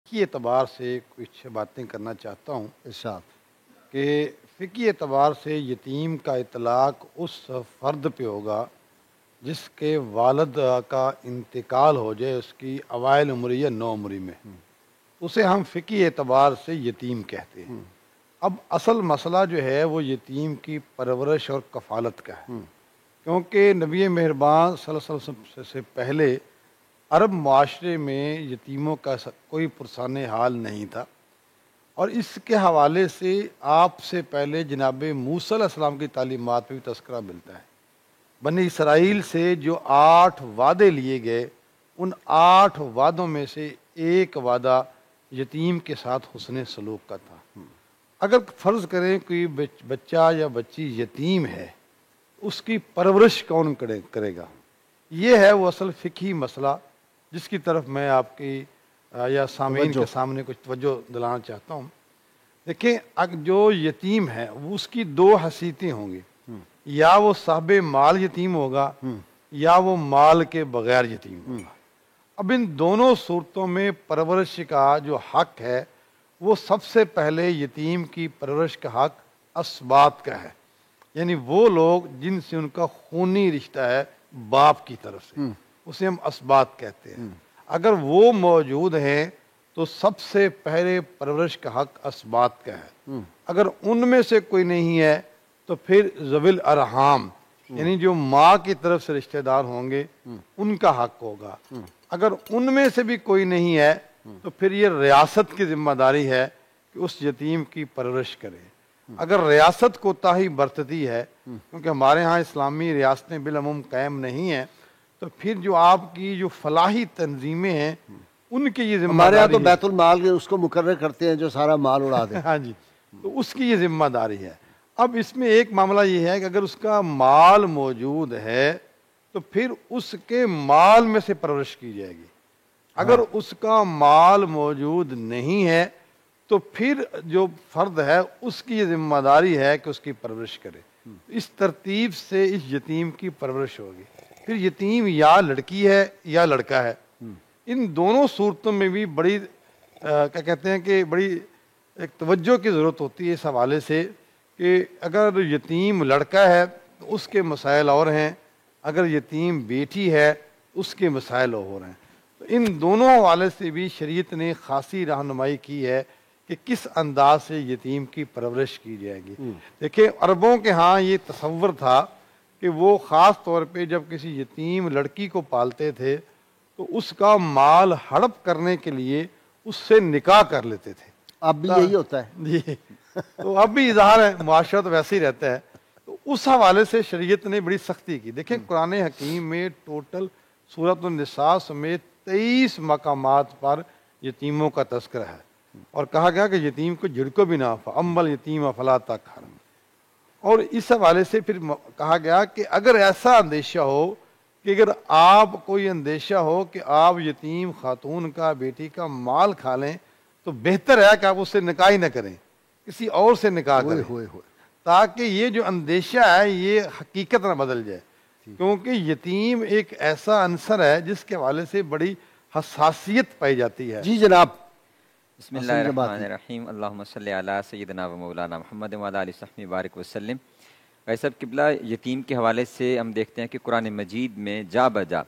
فقہی اعتبار سے کچھ باتیں کرنا چاہتا ہوں ارشاد۔ کہ فقہی اعتبار سے یتیم کا اطلاق اس فرد پہ ہوگا جس کے والد کا انتقال ہو جائے اس کی اوائل عمری یا نو عمری میں، اسے ہم فقہی اعتبار سے یتیم کہتے ہیں۔ اب اصل مسئلہ جو ہے وہ یتیم کی پرورش اور کفالت کا ہے، کیونکہ نبی مہربان صلی اللہ علیہ وسلم سے پہلے عرب معاشرے میں یتیموں کا کوئی پرسان حال نہیں تھا، اور اس کے حوالے سے آپ سے پہلے جناب موسیٰ علیہ السلام کی تعلیمات میں بھی تذکرہ ملتا ہے۔ بنی اسرائیل سے جو 8 وعدے لیے گئے، ان 8 وعدوں میں سے ایک وعدہ یتیم کے ساتھ حسن سلوک کا تھا۔ اگر فرض کریں کوئی بچہ یا بچی یتیم ہے، اس کی پرورش کون کرے گا؟ یہ ہے وہ اصل فقہی مسئلہ جس کی طرف میں آپ کی یا سامعین کے سامنے کچھ توجہ دلانا چاہتا ہوں۔ دیکھیں، جو یتیم ہے وہ اس کی 2 حیثیتیں ہوں گی، یا وہ صاحب مال یتیم ہوگا یا وہ مال کے بغیر یتیم ہوگا۔ اب ان دونوں صورتوں میں پرورش کا جو حق ہے وہ سب سے پہلے یتیم کی پرورش کا حق اسبات کا ہے، یعنی وہ لوگ جن سے ان کا خونی رشتہ ہے باپ کی طرف سے، اسے ہم اسبات کہتے ہیں۔ اگر وہ موجود ہیں تو سب سے پہلے پرورش کا حق اسبات کا ہے۔ اگر ان میں سے کوئی نہیں ہے تو پھر ذوی الارحام، یعنی جو ماں کی طرف سے رشتہ دار ہوں گے ان کا حق ہوگا۔ اگر ان میں سے بھی کوئی نہیں ہے تو پھر یہ ریاست کی ذمہ داری ہے کہ اس یتیم کی پرورش کرے۔ اگر ریاست کوتاہی برتتی ہے، کیونکہ ہمارے ہاں اسلامی ریاستیں بالعموم قائم نہیں ہیں، تو پھر جو آپ کی جو فلاحی تنظیمیں ہیں ان کی یہ ذمہ داری، ہمارے یہاں تو بیت المال اس کو مقرر کرتے ہیں جو سارا مال اڑا دے۔ ہاں جی، تو اس کی یہ ذمہ داری ہے۔ اب اس میں ایک معاملہ یہ ہے کہ اگر اس کا مال موجود ہے تو پھر اس کے مال میں سے پرورش کی جائے گی۔ اگر اس کا مال موجود نہیں ہے تو پھر جو فرد ہے اس کی یہ ذمہ داری ہے کہ اس کی پرورش کرے۔ اس ترتیب سے اس یتیم کی پرورش ہوگی۔ پھر یتیم یا لڑکی ہے یا لڑکا ہے، ان دونوں صورتوں میں بھی بڑی کیا کہتے ہیں کہ بڑی ایک توجہ کی ضرورت ہوتی ہے اس حوالے سے کہ اگر یتیم لڑکا ہے تو اس کے مسائل اور ہیں، اگر یتیم بیٹی ہے اس کے مسائل اور ہیں۔ تو ان دونوں حوالے سے بھی شریعت نے خاصی رہنمائی کی ہے کہ کس انداز سے یتیم کی پرورش کی جائے گی۔ دیکھیں، عربوں کے ہاں یہ تصور تھا کہ وہ خاص طور پہ جب کسی یتیم لڑکی کو پالتے تھے تو اس کا مال ہڑپ کرنے کے لیے اس سے نکاح کر لیتے تھے۔ اب بھی یہی ہوتا ہے جی، تو اب بھی اظہار ہے، معاشرہ تو ویسے ہی رہتا ہے۔ تو اس حوالے سے شریعت نے بڑی سختی کی۔ دیکھیں، قرآن حکیم میں ٹوٹل سورۃ النساء سمیت 23 مقامات پر یتیموں کا تذکرہ ہے، اور کہا گیا کہ یتیم کو جھڑکو بھی نہ، فَأَمَّا الْيَتِيمَ فَلَا تَقْهَرْ۔ اور اس حوالے سے پھر کہا گیا کہ اگر ایسا اندیشہ ہو کہ اگر آپ کوئی اندیشہ ہو کہ آپ یتیم خاتون کا، بیٹی کا مال کھا لیں تو بہتر ہے کہ آپ اس سے نکاح ہی نہ کریں، کسی اور سے نکاح کریں، تاکہ یہ جو اندیشہ ہے یہ حقیقت نہ بدل جائے، کیونکہ یتیم ایک ایسا عنصر ہے جس کے حوالے سے بڑی حساسیت پائی جاتی ہے۔ جی جناب، بسم اللہ الرحمن الرحیم، اللہم صلی علی سیدنا و مولانا محمد وعلی آلہ وصحبہ بارک وسلم۔ بھائی صاحب قبلہ، یتیم کے حوالے سے ہم دیکھتے ہیں کہ قرآن مجید میں جا بجا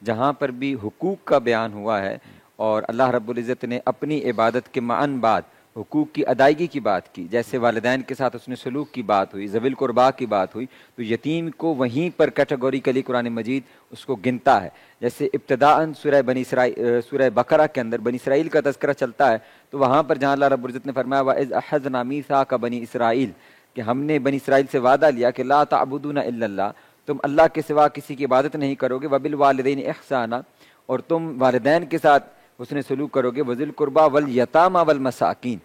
جہاں پر بھی حقوق کا بیان ہوا ہے اور اللہ رب العزت نے اپنی عبادت کے معن بعد حقوق کی ادائیگی کی بات کی، جیسے والدین کے ساتھ اس نے سلوک کی بات ہوئی، ذوی القربا کی بات ہوئی، تو یتیم کو وہیں پر کیٹیگوریکلی قرآن مجید اس کو گنتا ہے۔ جیسے ابتداءً سورہ بقرہ کے اندر بنی اسرائیل کا تذکرہ چلتا ہے، تو وہاں پر جہاں اللہ رب العزت نے فرمایا وَإِذْ أَخَذْنَا مِيثَاقَ بَنِي إِسْرَائِيلَ، کہ ہم نے بنی اسرائیل سے وعدہ لیا کہ لا تعبدون الا اللہ، تم اللہ کے سوا کسی کی عبادت نہیں کرو گے، وبالوالدین احسانا، اور تم والدین کے ساتھ حسن سلوک کرو گے، وذی القربى والیتامى والمساکین،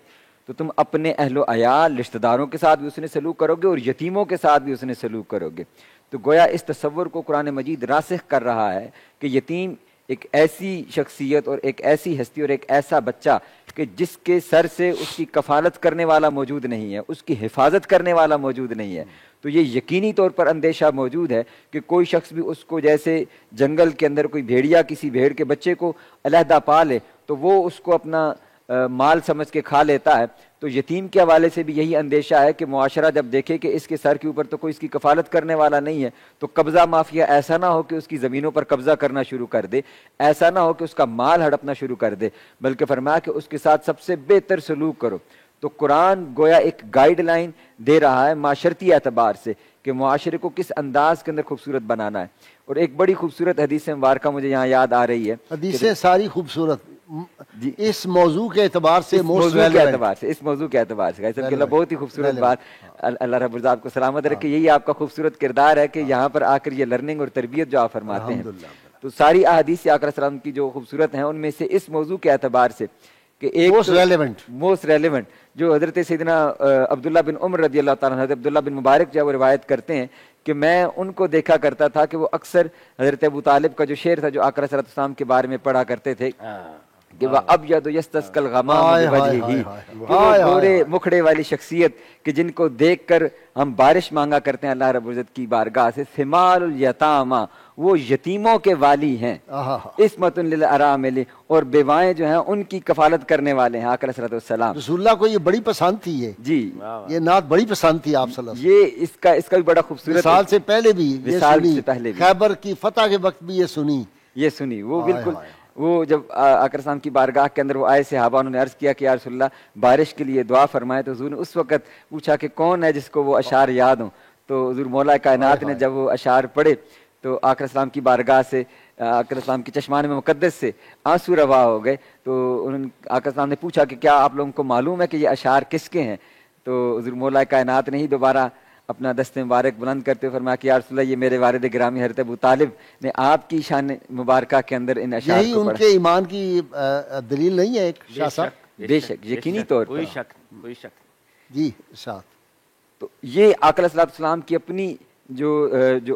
تو تم اپنے اہل و عیال رشتہ داروں کے ساتھ بھی حسن سلوک کرو گے اور یتیموں کے ساتھ بھی حسن سلوک کرو گے۔ تو گویا اس تصور کو قرآن مجید راسخ کر رہا ہے کہ یتیم ایک ایسی شخصیت اور ایک ایسی ہستی اور ایک ایسا بچہ کہ جس کے سر سے اس کی کفالت کرنے والا موجود نہیں ہے، اس کی حفاظت کرنے والا موجود نہیں ہے۔ تو یہ یقینی طور پر اندیشہ موجود ہے کہ کوئی شخص بھی اس کو جیسے جنگل کے اندر کوئی بھیڑیا کسی بھیڑ کے بچے کو علیحدہ پا لے تو وہ اس کو اپنا مال سمجھ کے کھا لیتا ہے، تو یتیم کے حوالے سے بھی یہی اندیشہ ہے کہ معاشرہ جب دیکھے کہ اس کے سر کے اوپر تو کوئی اس کی کفالت کرنے والا نہیں ہے، تو قبضہ مافیا ایسا نہ ہو کہ اس کی زمینوں پر قبضہ کرنا شروع کر دے، ایسا نہ ہو کہ اس کا مال ہڑپنا شروع کر دے، بلکہ فرمایا کہ اس کے ساتھ سب سے بہتر سلوک کرو۔ تو قرآن گویا ایک گائیڈ لائن دے رہا ہے معاشرتی اعتبار سے کہ معاشرے کو کس انداز کے اندر خوبصورت بنانا ہے۔ اور ایک بڑی خوبصورت حدیث مبارکہ مجھے یہاں یاد آ رہی ہے، حدیثیں ساری خوبصورت جی اس موضوع کے اعتبار سے اس موضوع کے اعتبار سے، اس موضوع کے اعتبار سے بہت ہی خوبصورت بات۔ اللہ رب العزت آپ کو سلامت رکھے، یہی آپ کا خوبصورت کردار ہے کہ یہاں پر آ کر یہ لرننگ اور تربیت جو آپ فرماتے ہیں۔ تو ساری احادیث آقا صلی اللہ علیہ وسلم کی جو خوبصورت ہیں ان میں سے اس موضوع کے اعتبار سے کہ ایک موسٹ ریلیونٹ جو حضرت سیدنا عبداللہ بن عمر رضی اللہ تعالیٰ عنہ، حضرت عبداللہ بن مبارک جو وہ روایت کرتے ہیں کہ میں ان کو دیکھا کرتا تھا کہ وہ اکثر حضرت ابو طالب کا جو شعر تھا جو آقا صلی اللہ علیہ وسلم کے بارے میں پڑھا کرتے تھے کہ وہ ابیض یستسقی الغمام بوجہہ، وہ گورے مکھڑے والی شخصیت کہ جن کو دیکھ کر ہم بارش مانگا کرتے ہیں اللہ رب العزت کی بارگاہ سے، ثمال الیتاما، وہ یتیموں کے والی ہیں، عصمت للارامل، اور بیوائیں جو ہیں ان کی کفالت کرنے والے ہیں آقا علیہ السلام۔ رسول اللہ کو یہ بڑی پسند تھی، جی یہ نعت بڑی پسند تھی آپ صلی اللہ علیہ وسلم۔ یہ اس کا بھی بڑا خوبصورت، وصال سے پہلے بھی یہ وصال سے پہلے بھی، خیبر کی فتح کے وقت بھی یہ سنی وہ بالکل وہ جب آقا السلام کی بارگاہ کے اندر وہ آئے صحابہ، انہوں نے عرض کیا کہ یا رسول اللہ بارش کے لیے دعا فرمائے، تو حضور نے اس وقت پوچھا کہ کون ہے جس کو وہ اشعار یاد ہوں، تو حضور مولا کائنات نے جب وہ اشعار پڑھے تو آقا السلام کی بارگاہ سے، آقا السلام کی چشمان میں مقدس سے آنسو روا ہو گئے۔ تو انہوں نے آقا السلام نے پوچھا کہ کیا آپ لوگوں کو معلوم ہے کہ یہ اشعار کس کے ہیں؟ تو حضور مولا کائنات نے ہی دوبارہ اپنا دست مبارک بلند کرتے ہوئے فرمایا کہ یا رسول اللہ یہ میرے والد گرامی حضرت ابو طالب نے آپ کی شان مبارکہ کے اندر ان اشعار کو پڑھا۔ یہی ان کے ایمان کی دلیل نہیں ہے ایک شاہ صاحب؟ بے شک، یقینی طور پر، کوئی شک جی ارشاد۔ تو یہ آقا علیہ السلام کی اپنی جو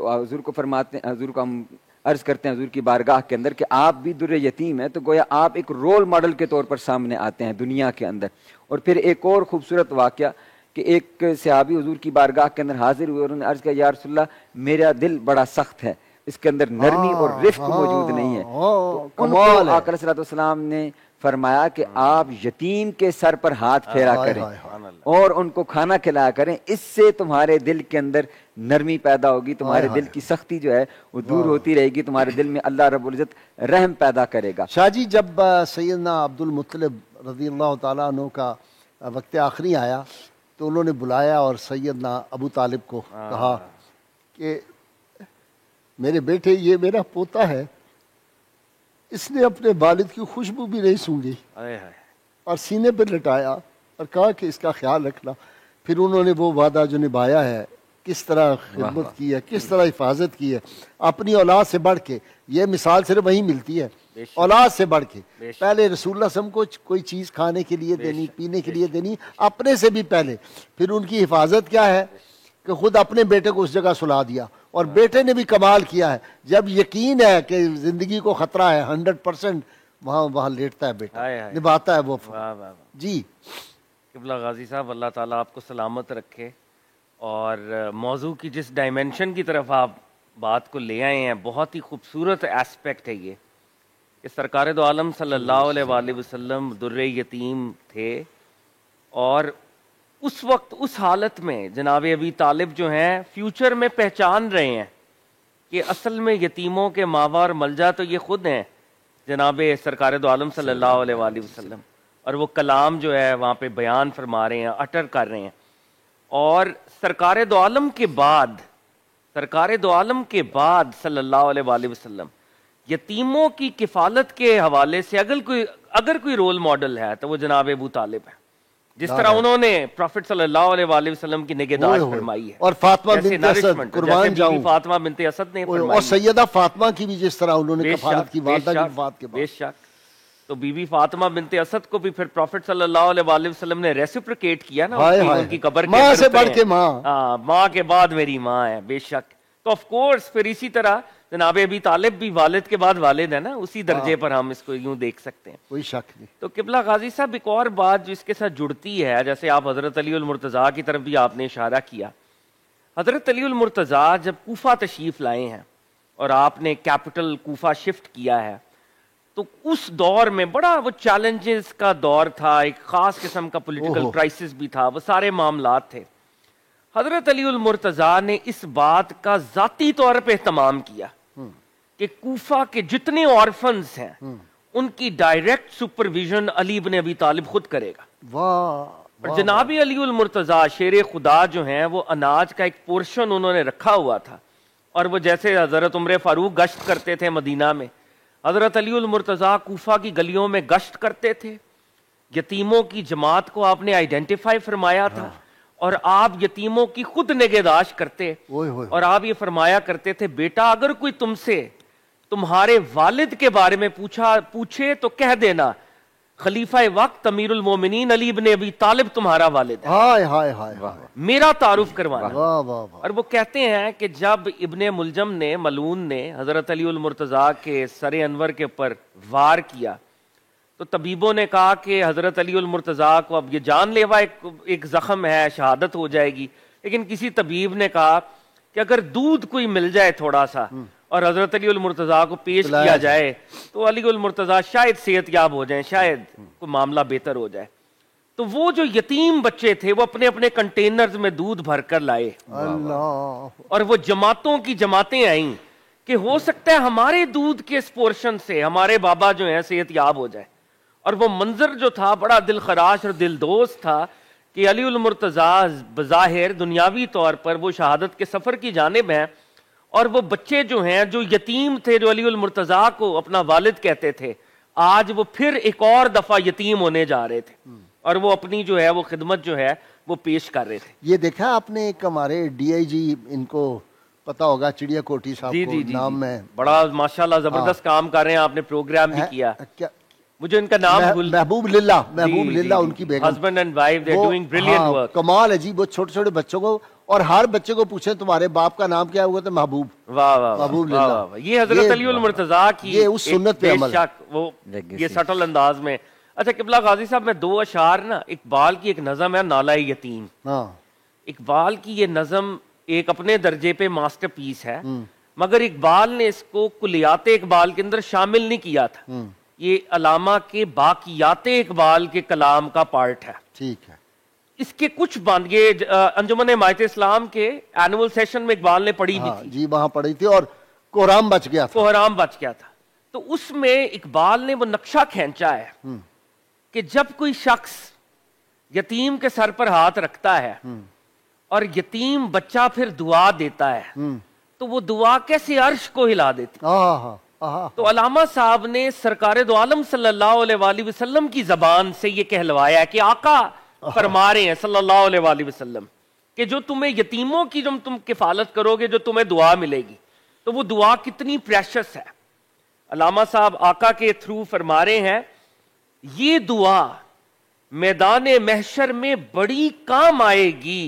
حضور کو فرماتے ہیں، حضور کو ہم عرض کرتے ہیں حضور کی بارگاہ کے اندر کہ آپ بھی در یتیم ہیں، تو گویا آپ ایک رول ماڈل کے طور پر سامنے آتے ہیں دنیا کے اندر۔ اور پھر ایک اور خوبصورت واقعہ کہ ایک صحابی حضور کی بارگاہ کے اندر حاضر ہوئے اور انہوں نے عرض کیا یا رسول اللہ میرا دل بڑا سخت ہے، اس کے اندر نرمی اور رفق موجود نہیں ہے۔ تو ان کو آقا علیہ السلام نے فرمایا کہ آپ یتیم کے سر پر ہاتھ پھیرا کریں اور ان کو کھانا کھلایا کریں، اس سے تمہارے دل کے اندر نرمی پیدا ہوگی، تمہارے دل کی سختی جو ہے وہ دور ہوتی رہے گی، تمہارے دل میں اللہ رب العزت رحم پیدا کرے گا۔ شاہ جی جب سیدنا عبد المطلب رضی اللہ تعالیٰ عنہ کا وقت آخری آیا تو انہوں نے بلایا اور سیدنا ابو طالب کو کہا کہ میرے بیٹے یہ میرا پوتا ہے، اس نے اپنے والد کی خوشبو بھی نہیں سونگھی، اور سینے پہ لٹایا اور کہا کہ اس کا خیال رکھنا۔ پھر انہوں نے وہ وعدہ جو نبھایا ہے، کس طرح خدمت کی ہے، کس طرح حفاظت کی ہے اپنی اولاد سے بڑھ کے، یہ مثال صرف وہی ملتی ہے، اولاد سے بڑھ کے۔ پہلے رسول اللہ صلی اللہ علیہ وسلم کو کوئی چیز کھانے کے لیے دینی، پینے کے لیے دینی، اپنے سے بھی پہلے۔ پھر ان کی حفاظت کیا ہے کہ خود اپنے بیٹے کو اس جگہ سلا دیا، اور بیٹے نے بھی کمال کیا ہے، جب یقین ہے کہ زندگی کو خطرہ ہے 100%، وہاں لیٹتا ہے بیٹا، نبھاتا ہے وہ۔ جی قبلہ غازی صاحب، اللہ تعالیٰ آپ کو سلامت رکھے، اور موضوع کی جس ڈائمنشن کی طرف آپ بات کو لے آئے ہیں بہت ہی خوبصورت ایسپیکٹ ہے یہ کہ سرکار دو عالم صلی اللہ علیہ وآلہ وسلم در یتیم تھے، اور اس وقت اس حالت میں جناب ابی طالب جو ہیں فیوچر میں پہچان رہے ہیں کہ اصل میں یتیموں کے ماوا اور ملجا تو یہ خود ہیں جناب سرکار دو عالم صلی اللہ علیہ وآلہ وسلم، اور وہ کلام جو ہے وہاں پہ بیان فرما رہے ہیں، اٹر کر رہے ہیں۔ اور سرکار دو عالم کے بعد صلی اللہ علیہ وآلہ وسلم یتیموں کی کفالت کے حوالے سے اگر کوئی رول ماڈل ہے تو وہ جناب ابو طالب ہے، جس طرح انہوں نے پروفٹ صلی اللہ علیہ وآلہ وسلم کی نگہداشت فرمائی ہے، اور فاطمہ بنت اسد قربان جاؤں، فاطمہ بنت اسد نے فرمائی، اور سیدہ فاطمہ کی بھی جس طرح انہوں نے کفالت کی والدہ کی وفات کے بعد۔ بے شک، تو بی بی فاطمہ بنت اسد کو بھی پھر پروفٹ صلی اللہ علیہ وآلہ وسلم نے ریسیپریکیٹ کیا نا، ان کی قبر کے ماں سے بڑھ کے ماں، ماں کے بعد میری ماں ہے، بے شک۔ تو آف کورس پھر اسی طرح جناب ابی طالب بھی والد کے بعد والد ہے نا، اسی درجے پر ہم اس کو یوں دیکھ سکتے ہیں، کوئی شک نہیں۔ تو قبلہ غازی صاحب ایک اور بات جو اس کے ساتھ جڑتی ہے، جیسے آپ حضرت علی المرتضیٰ کی طرف بھی آپ نے اشارہ کیا، حضرت علی المرتضیٰ جب کوفہ تشریف لائے ہیں اور آپ نے کیپٹل کوفہ شفٹ کیا ہے، تو اس دور میں بڑا وہ چیلنجز کا دور تھا، ایک خاص قسم کا پولیٹیکل کرائسس بھی تھا، وہ سارے معاملات تھے. حضرت علی المرتضیٰ نے اس بات کا ذاتی طور پہ اہتمام کیا کہ کوفہ کے جتنے آرفنز ہیں ان کی ڈائریکٹ سپرویژن علی بن ابی طالب خود کرے گا. اور جناب علی المرتضیٰ شیر خدا جو ہیں وہ اناج کا ایک پورشن انہوں نے رکھا ہوا تھا، اور وہ جیسے حضرت عمر فاروق گشت کرتے تھے مدینہ میں، حضرت علی المرتضیٰ کوفہ کی گلیوں میں گشت کرتے تھے. یتیموں کی جماعت کو آپ نے آئیڈینٹیفائی فرمایا تھا، اور آپ یتیموں کی خود نگہداشت کرتے، اور آپ یہ فرمایا کرتے تھے بیٹا اگر کوئی تم سے تمہارے والد کے بارے میں پوچھے تو کہہ دینا خلیفہ وقت امیر المومنین علی بن ابی طالب تمہارا والد ہے، میرا تعارف کروانا. اور وہ کہتے ہیں کہ جب ابن ملجم نے ملعون نے حضرت علی المرتضیٰ کے سر انور کے اوپر وار کیا تو طبیبوں نے کہا کہ حضرت علی المرتضیٰ کو اب یہ جان لیوا ایک زخم ہے، شہادت ہو جائے گی. لیکن کسی طبیب نے کہا کہ اگر دودھ کوئی مل جائے تھوڑا سا اور حضرت علی المرتضیٰ کو پیش کیا جائے تو علی المرتضیٰ شاید صحت یاب ہو جائیں، شاید کوئی معاملہ بہتر ہو جائے. تو وہ جو یتیم بچے تھے وہ اپنے اپنے کنٹینرز میں دودھ بھر کر لائے، اور وہ جماعتوں کی جماعتیں آئیں کہ ہو سکتا ہے ہمارے دودھ کے اس پورشن سے ہمارے بابا جو ہیں صحت یاب ہو جائے. اور وہ منظر جو تھا بڑا دل خراش اور دل دوست تھا کہ علی المرتضیٰ بظاہر دنیاوی طور پر وہ شہادت کے سفر کی جانب ہیں، اور وہ بچے جو ہیں جو یتیم تھے جو علی المرتضیٰ کو اپنا والد کہتے تھے آج وہ پھر ایک اور دفعہ یتیم ہونے جا رہے تھے، اور وہ اپنی جو ہے وہ خدمت جو ہے وہ پیش کر رہے تھے. یہ دیکھا آپ نے ایک ہمارے ڈی آئی جی، ان کو پتا ہوگا چڑیا کوٹی صاحب کو نام میں بڑا ماشاءاللہ زبردست کام کر رہے ہیں، آپ نے پروگرام بھی کیا، مجھے ان کا نام محبوب للہ ان کی بیگم، husband and wife they doing brilliant work. کمال ہے جی، وہ چھوٹے چھوٹے بچوں کو، اور ہر بچے کو پوچھیں تمہارے باپ کا نام کیا ہوا تو محبوب. واہ واہ محبوب للہ. یہ حضرت علی المرتضیٰ کی یہ اس سنت پہ عمل، وہ یہ سٹل انداز میں. اچھا قبلہ غازی صاحب میں دو اشعار نا، اقبال کی ایک نظم ہے نالہ یتیم. اقبال کی یہ نظم ایک اپنے درجے پہ ماسٹر پیس ہے، مگر اقبال نے اس کو کلیات اقبال کے اندر شامل نہیں کیا تھا. یہ علامہ کے باقیات اقبال کے کلام کا پارٹ ہے. ٹھیک ہے. اس کے کچھ باندھ یہ انجمن حمایت اسلام کے اینول سیشن میں اقبال نے پڑھی بھی تھی جی، وہاں پڑھی تھی، اور کوہرام بچ گیا تھا. تو اس میں اقبال نے وہ نقشہ کھینچا ہے کہ جب کوئی شخص یتیم کے سر پر ہاتھ رکھتا ہے اور یتیم بچہ پھر دعا دیتا ہے تو وہ دعا کیسے عرش کو ہلا دیتی. تو علامہ صاحب نے سرکار دو عالم صلی اللہ علیہ وآلہ وسلم کی زبان سے یہ کہلوایا ہے کہ آقا فرما رہے ہیں صلی اللہ علیہ وآلہ وسلم کہ جو تمہیں یتیموں کی جو تم کفالت کرو گے جو تمہیں دعا ملے گی تو وہ دعا کتنی پریشس ہے. علامہ صاحب آقا کے تھرو فرما رہے ہیں یہ دعا میدان محشر میں بڑی کام آئے گی،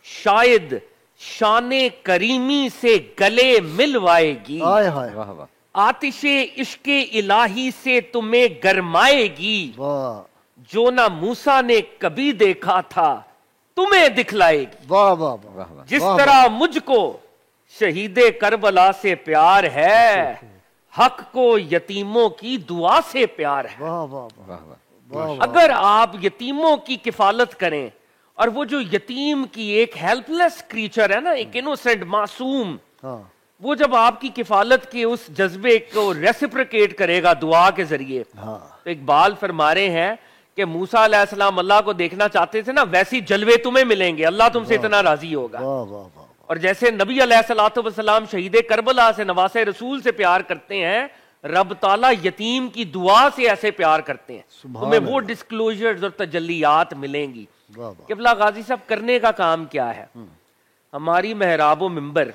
شاید شان کریمی سے گلے ملوائے گی، آتش عشق الہی سے تمہیں گرمائے گی، جو نہ موسیٰ نے کبھی دیکھا تھا تمہیں دکھلائے گی. جس طرح مجھ کو شہید کربلا سے پیار ہے حق کو یتیموں کی دعا سے پیار ہے. اگر آپ یتیموں کی کفالت کریں، اور وہ جو یتیم کی ایک ہیلپ لیس کریچر ہے نا، ایک انوسنٹ معصوم، وہ جب آپ کی کفالت کے اس جذبے کو ریسپریکیٹ کرے گا دعا کے ذریعے، تو اقبال فرما رہے ہیں کہ موسیٰ علیہ السلام اللہ کو دیکھنا چاہتے تھے نا، ویسی جلوے تمہیں ملیں گے، اللہ تم سے اتنا راضی ہوگا. اور جیسے نبی علیہ السلام شہید کربلا سے نواسے رسول سے پیار کرتے ہیں، رب تعالیٰ یتیم کی دعا سے ایسے پیار کرتے ہیں، تمہیں وہ ڈسکلوجرز اور تجلیات ملیں گی. قبلہ غازی صاحب کرنے کا کام کیا ہے؟ ہماری محراب و منبر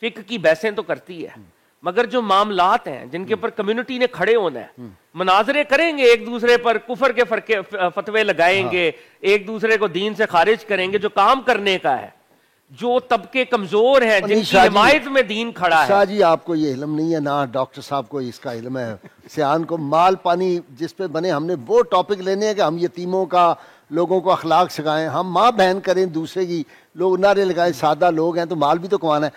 فقہ کی بحثیں تو کرتی ہے، مگر جو معاملات ہیں جن کے اوپر کمیونٹی نے کھڑے ہونا ہے، مناظرے کریں گے ایک دوسرے پر، کفر کے فتوے لگائیں گے، ایک دوسرے کو دین سے خارج کریں گے. جو کام کرنے کا ہے، جو طبقے کمزور ہیں جن کی حمایت میں دین کھڑا ہے. شاہ جی آپ کو یہ علم نہیں ہے، نہ ڈاکٹر صاحب کو اس کا علم ہے. سیان کو مال پانی جس پہ بنے، ہم نے وہ ٹاپک لینے ہیں کہ ہم یتیموں کا، لوگوں کو اخلاق سکھائیں، ہم ماں بہن کریں دوسرے کی، لوگ نعرے لگائیں، سادہ لوگ ہیں تو مال بھی تو کمانا ہے.